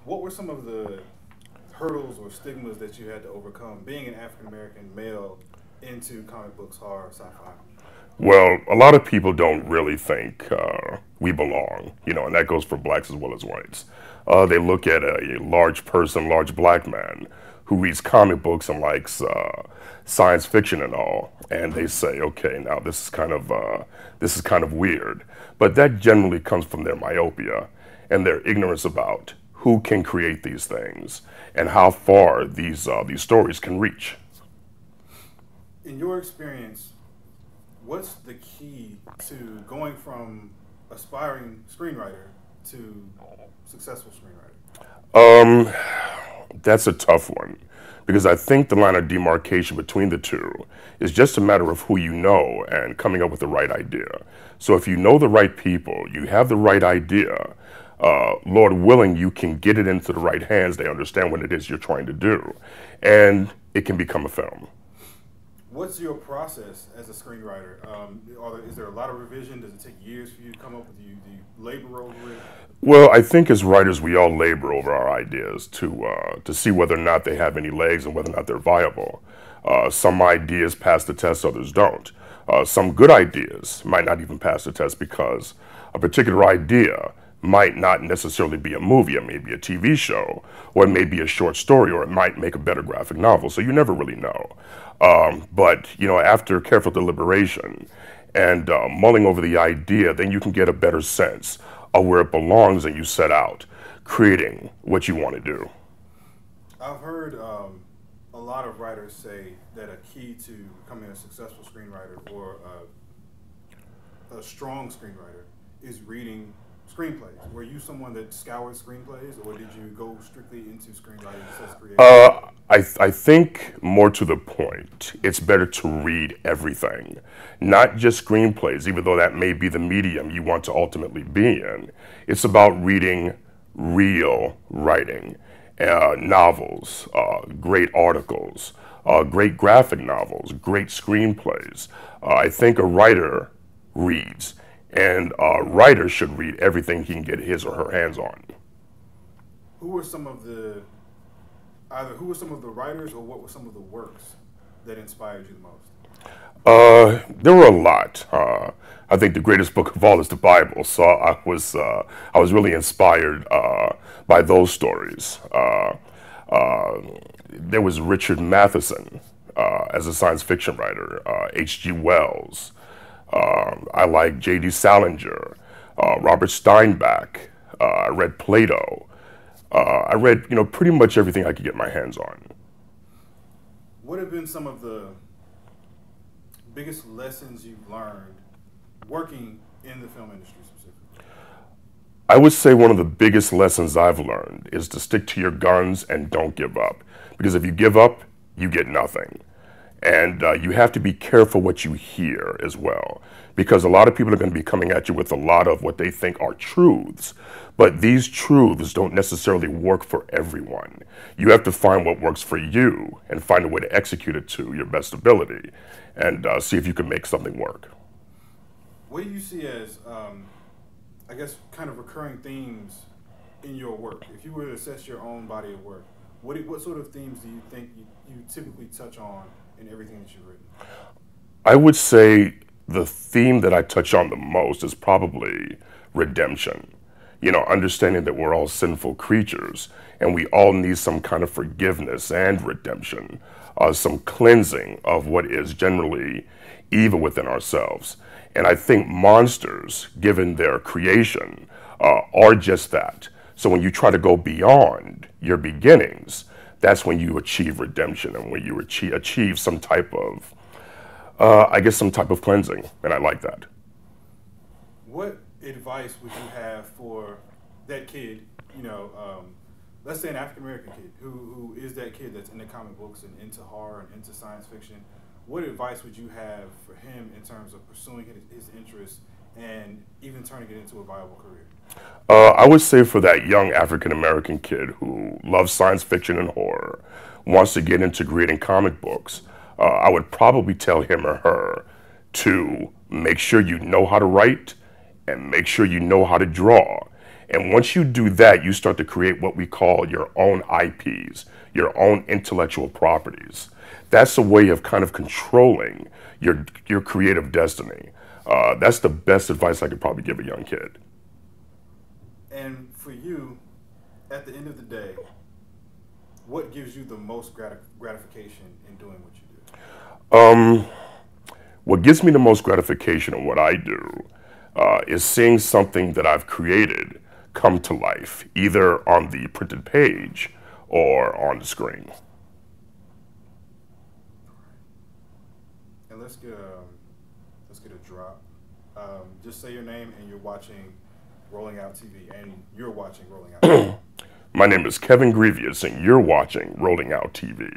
What were some of the hurdles or stigmas that you had to overcome being an African American male into comic books, horror, sci-fi? Well, a lot of people don't really think we belong, and that goes for blacks as well as whites. They look at a large person, large black man, who reads comic books and likes science fiction and all, and they say, okay, now this is kind of weird. But that generally comes from their myopia and their ignorance about who can create these things and how far these stories can reach. In your experience, what's the key to going from aspiring screenwriter to successful screenwriter? Um, that's a tough one because I think the line of demarcation between the two is just a matter of who you know and coming up with the right idea. So if you know the right people, you have the right idea, Lord willing, you can get it into the right hands. They understand what it is you're trying to do, and it can become a film. What's your process as a screenwriter? Is there a lot of revision? Does it take years for you to come up with? Do you labor over it? Well, I think as writers, we all labor over our ideas to see whether or not they have any legs and whether or not they're viable. Some ideas pass the test, others don't. Some good ideas might not even pass the test because a particular idea might not necessarily be a movie. It may be a TV show, or it may be a short story, or it might make a better graphic novel. So you never really know. But after careful deliberation and mulling over the idea, then you can get a better sense of where it belongs, and you set out creating what you want to do. I've heard a lot of writers say that a key to becoming a successful screenwriter or a strong screenwriter is reading screenplays. Were you someone that scoured screenplays, or did you go strictly into screenwriting as creative? I think more to the point, it's better to read everything, not just screenplays, even though that may be the medium you want to ultimately be in. It's about reading real writing, novels, great articles, great graphic novels, great screenplays. I think a writer reads, and a writer should read everything he can get his or her hands on. Who were some of the who were some of the writers, or what were some of the works that inspired you the most? There were a lot. I think the greatest book of all is the Bible, so I was really inspired by those stories. There was Richard Matheson as a science fiction writer, H.G. Wells. I like J.D. Salinger, Robert Steinbeck. I read Plato. I read, pretty much everything I could get my hands on. What have been some of the biggest lessons you've learned working in the film industry specifically? I would say one of the biggest lessons I've learned is to stick to your guns and don't give up. Because if you give up, you get nothing. And you have to be careful what you hear as well, because a lot of people are going to be coming at you with a lot of what they think are truths. But these truths don't necessarily work for everyone. You have to find what works for you and find a way to execute it to your best ability and see if you can make something work. What do you see as, I guess, kind of recurring themes in your work? If you were to assess your own body of work, what sort of themes do you think you typically touch on in everything that you've written? I would say the theme that I touch on the most is probably redemption. Understanding that we're all sinful creatures and we all need some kind of forgiveness and redemption, some cleansing of what is generally evil within ourselves. And I think monsters, given their creation, are just that. So when you try to go beyond your beginnings, that's when you achieve redemption and when you achieve some type of, some type of cleansing. And I like that. What advice would you have for that kid, let's say an African American kid who is that kid that's into comic books and into horror and into science fiction? What advice would you have for him in terms of pursuing his interests and even turning it into a viable career? I would say for that young African American kid who loves science fiction and horror, wants to get into creating comic books, I would probably tell him or her to make sure you know how to write and make sure you know how to draw And once you do that, you start to create what we call your own IPs, your own intellectual properties. That's a way of kind of controlling your creative destiny. That's the best advice I could probably give a young kid. And for you, at the end of the day, what gives you the most gratification in doing what you do? What gives me the most gratification in what I do is seeing something that I've created come to life, either on the printed page or on the screen. And let's get a drop. Just say your name and you're watching Rolling Out TV, and you're watching Rolling Out TV. My name is Kevin Grevious, and you're watching Rolling Out TV.